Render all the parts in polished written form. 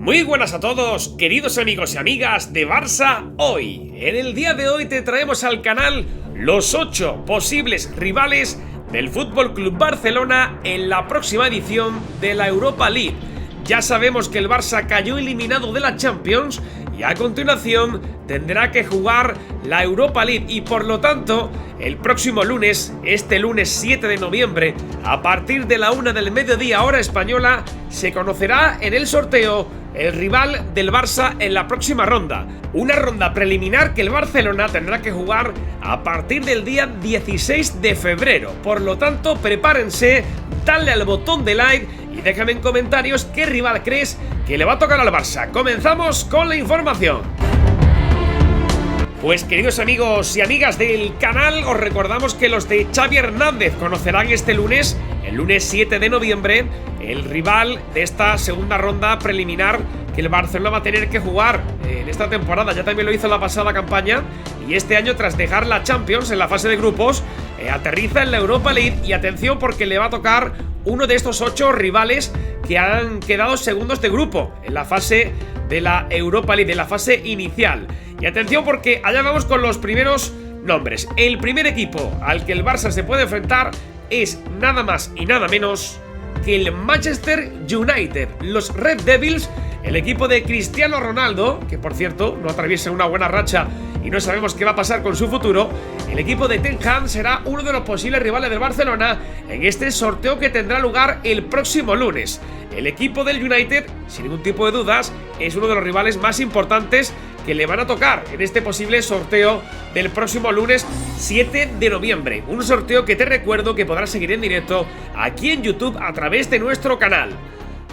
Muy buenas a todos, queridos amigos y amigas de Barça Hoy. En el día de hoy te traemos al canal los 8 posibles rivales del Fútbol Club Barcelona en la próxima edición de la Europa League. Ya sabemos que el Barça cayó eliminado de la Champions y a continuación tendrá que jugar la Europa League y por lo tanto el próximo lunes, este lunes 7 de noviembre, a partir de la 1 del mediodía hora española, se conocerá en el sorteo el rival del Barça en la próxima ronda. Una ronda preliminar que el Barcelona tendrá que jugar a partir del día 16 de febrero. Por lo tanto, prepárense, dale al botón de like y déjame en comentarios qué rival crees que le va a tocar al Barça. Comenzamos con la información. Pues queridos amigos y amigas del canal, os recordamos que los de Xavi Hernández conocerán este lunes, el lunes 7 de noviembre, el rival de esta segunda ronda preliminar que el Barcelona va a tener que jugar en esta temporada. Ya también lo hizo en la pasada campaña y este año, tras dejar la Champions en la fase de grupos, aterriza en la Europa League. Y atención, porque le va a tocar uno de estos 8 rivales que han quedado segundos de grupo en la fase de la Europa League, de la fase inicial. Y atención, porque allá vamos con los primeros nombres. El primer equipo al que el Barça se puede enfrentar es nada más y nada menos que el Manchester United, los Red Devils, el equipo de Cristiano Ronaldo, que por cierto no atraviesa una buena racha y no sabemos qué va a pasar con su futuro. El equipo de Ten Hag será uno de los posibles rivales del Barcelona en este sorteo que tendrá lugar el próximo lunes. El equipo del United, sin ningún tipo de dudas, es uno de los rivales más importantes que le van a tocar en este posible sorteo del próximo lunes 7 de noviembre. Un sorteo que te recuerdo que podrás seguir en directo aquí en YouTube a través de nuestro canal.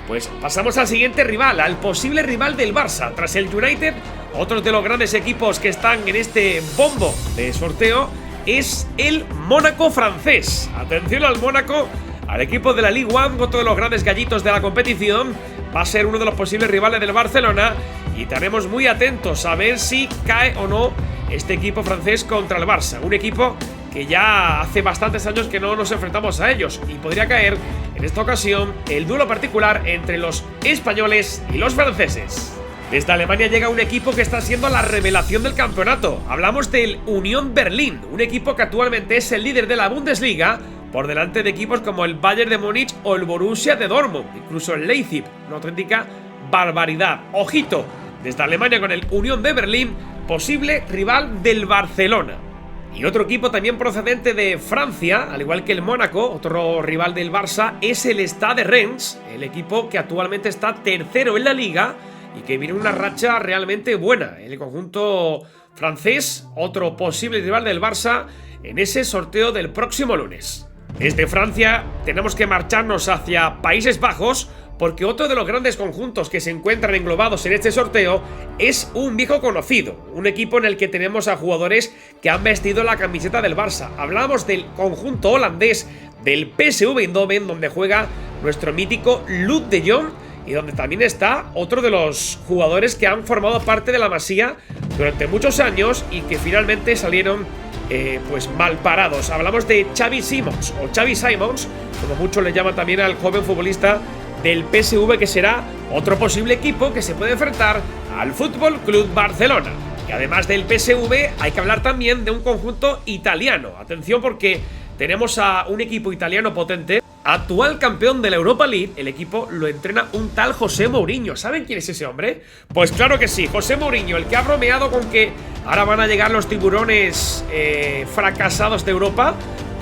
Pues pasamos al siguiente rival, al posible rival del Barça. Tras el United, otro de los grandes equipos que están en este bombo de sorteo es el Mónaco francés. Atención al Mónaco, al equipo de la Ligue 1, otro de los grandes gallitos de la competición. Va a ser uno de los posibles rivales del Barcelona y estaremos muy atentos a ver si cae o no este equipo francés contra el Barça. Un equipo que ya hace bastantes años que no nos enfrentamos a ellos y podría caer en esta ocasión el duelo particular entre los españoles y los franceses. Desde Alemania llega un equipo que está siendo la revelación del campeonato. Hablamos del Unión Berlín, un equipo que actualmente es el líder de la Bundesliga, por delante de equipos como el Bayern de Múnich o el Borussia de Dortmund, incluso el Leipzig, una auténtica barbaridad. Ojito, desde Alemania con el Unión de Berlín, posible rival del Barcelona. Y otro equipo también procedente de Francia, al igual que el Mónaco, otro rival del Barça, es el Stade Reims, el equipo que actualmente está tercero en la liga y que viene una racha realmente buena. El conjunto francés, otro posible rival del Barça en ese sorteo del próximo lunes. Desde Francia tenemos que marcharnos hacia Países Bajos, porque otro de los grandes conjuntos que se encuentran englobados en este sorteo es un viejo conocido, un equipo en el que tenemos a jugadores que han vestido la camiseta del Barça. Hablamos del conjunto holandés del PSV Eindhoven, donde juega nuestro mítico Luuk de Jong y donde también está otro de los jugadores que han formado parte de la Masía durante muchos años y que finalmente salieron pues mal parados. Hablamos de Xavi Simons o Xavi Simons, como muchos le llaman también al joven futbolista del PSV, que será otro posible equipo que se puede enfrentar al Fútbol Club Barcelona. Y además del PSV hay que hablar también de un conjunto italiano. Atención, porque tenemos a un equipo italiano potente, actual campeón de la Europa League. El equipo lo entrena un tal José Mourinho. ¿Saben quién es ese hombre? Pues claro que sí, José Mourinho, el que ha bromeado con que ahora van a llegar los tiburones fracasados de Europa.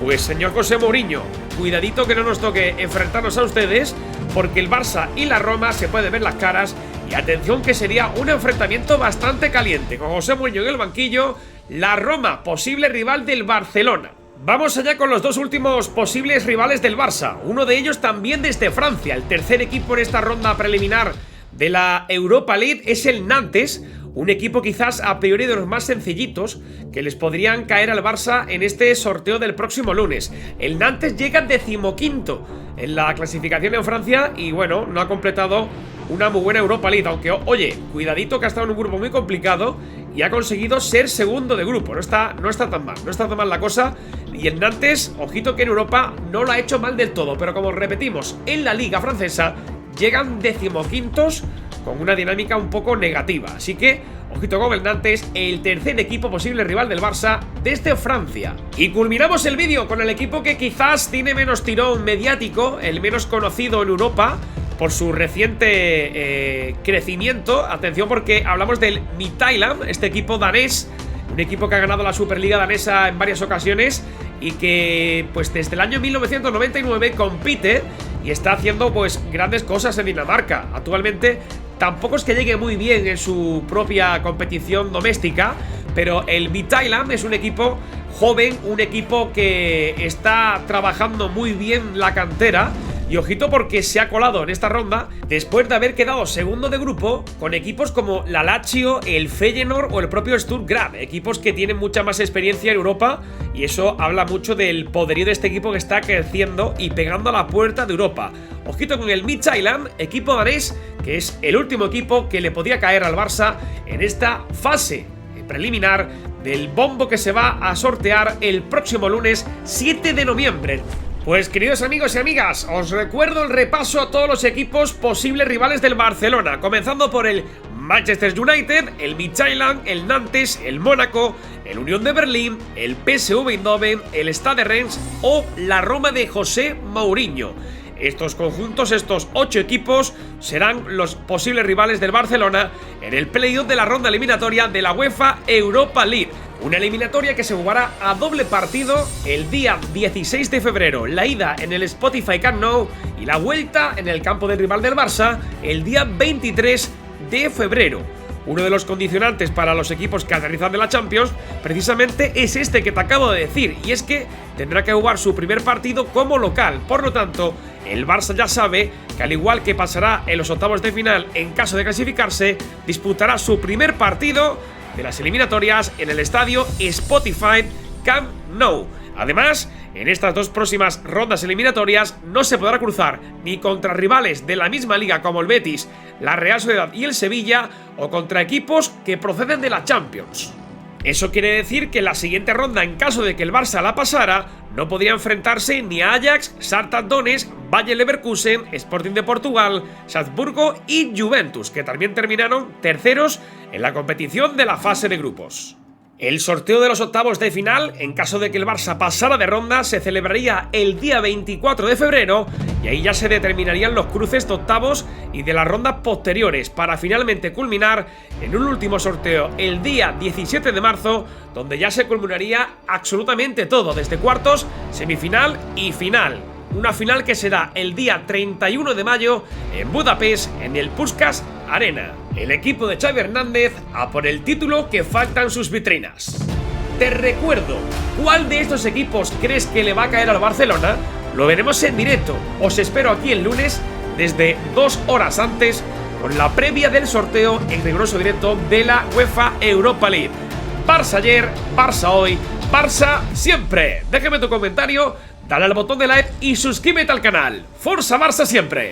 Pues señor José Mourinho, cuidadito que no nos toque enfrentarnos a ustedes, porque el Barça y la Roma se pueden ver las caras. Y atención, que sería un enfrentamiento bastante caliente, con José Mourinho en el banquillo, la Roma, posible rival del Barcelona. Vamos allá con los dos últimos posibles rivales del Barça, uno de ellos también desde Francia. El tercer equipo en esta ronda preliminar de la Europa League es el Nantes, un equipo quizás a priori de los más sencillitos que les podrían caer al Barça en este sorteo del próximo lunes. El Nantes llega 15º en la clasificación en Francia y bueno, no ha completado una muy buena Europa League, aunque oye, cuidadito que ha estado en un grupo muy complicado y ha conseguido ser segundo de grupo. No está tan mal la cosa. Y el Nantes, ojito que en Europa no lo ha hecho mal del todo, pero como repetimos, en la liga francesa llegan 15º con una dinámica un poco negativa. Así que, ojito con el Nantes, el tercer equipo posible rival del Barça desde Francia. Y culminamos el vídeo con el equipo que quizás tiene menos tirón mediático, el menos conocido en Europa, por su reciente crecimiento. Atención, porque hablamos del Midtjylland, este equipo danés, un equipo que ha ganado la Superliga danesa en varias ocasiones y que pues desde el año 1999 compite y está haciendo pues grandes cosas en Dinamarca. Actualmente tampoco es que llegue muy bien en su propia competición doméstica, pero el Midtjylland es un equipo joven, un equipo que está trabajando muy bien la cantera. Y ojito, porque se ha colado en esta ronda después de haber quedado segundo de grupo con equipos como la Lazio, el Feyenoord o el propio Stuttgart, equipos que tienen mucha más experiencia en Europa, y eso habla mucho del poderío de este equipo que está creciendo y pegando a la puerta de Europa. Ojito con el Midtjylland, equipo danés, que es el último equipo que le podía caer al Barça en esta fase preliminar del bombo que se va a sortear el próximo lunes 7 de noviembre. Pues queridos amigos y amigas, os recuerdo el repaso a todos los equipos posibles rivales del Barcelona, comenzando por el Manchester United, el Midtjylland, el Nantes, el Mónaco, el Unión de Berlín, el PSV Eindhoven, el Stade Rennes o la Roma de José Mourinho. Estos conjuntos, estos 8 equipos, serán los posibles rivales del Barcelona en el playoff de la ronda eliminatoria de la UEFA Europa League. Una eliminatoria que se jugará a doble partido el día 16 de febrero, la ida en el Spotify Camp Nou y la vuelta en el campo del rival del Barça el día 23 de febrero. Uno de los condicionantes para los equipos que aterrizan de la Champions precisamente es este que te acabo de decir, y es que tendrá que jugar su primer partido como local. Por lo tanto, el Barça ya sabe que, al igual que pasará en los octavos de final en caso de clasificarse, disputará su primer partido de las eliminatorias en el estadio Spotify Camp Nou. Además, en estas dos próximas rondas eliminatorias no se podrá cruzar ni contra rivales de la misma liga como el Betis, la Real Sociedad y el Sevilla, o contra equipos que proceden de la Champions. Eso quiere decir que en la siguiente ronda, en caso de que el Barça la pasara, no podría enfrentarse ni a Ajax, Shakhtar Donetsk, Bayer Leverkusen, Sporting de Portugal, Salzburgo y Juventus, que también terminaron terceros en la competición de la fase de grupos. El sorteo de los octavos de final, en caso de que el Barça pasara de ronda, se celebraría el día 24 de febrero y ahí ya se determinarían los cruces de octavos y de las rondas posteriores, para finalmente culminar en un último sorteo el día 17 de marzo, donde ya se culminaría absolutamente todo, desde cuartos, semifinal y final. Una final que será el día 31 de mayo en Budapest, en el Puskás Arena. El equipo de Xavi Hernández a por el título que falta en sus vitrinas. Te recuerdo, ¿cuál de estos equipos crees que le va a caer al Barcelona? Lo veremos en directo. Os espero aquí el lunes desde 2 horas antes con la previa del sorteo en riguroso directo de la UEFA Europa League. Barça ayer, Barça hoy, Barça siempre. Déjame tu comentario, dale al botón de like y suscríbete al canal. ¡Forza Barça siempre!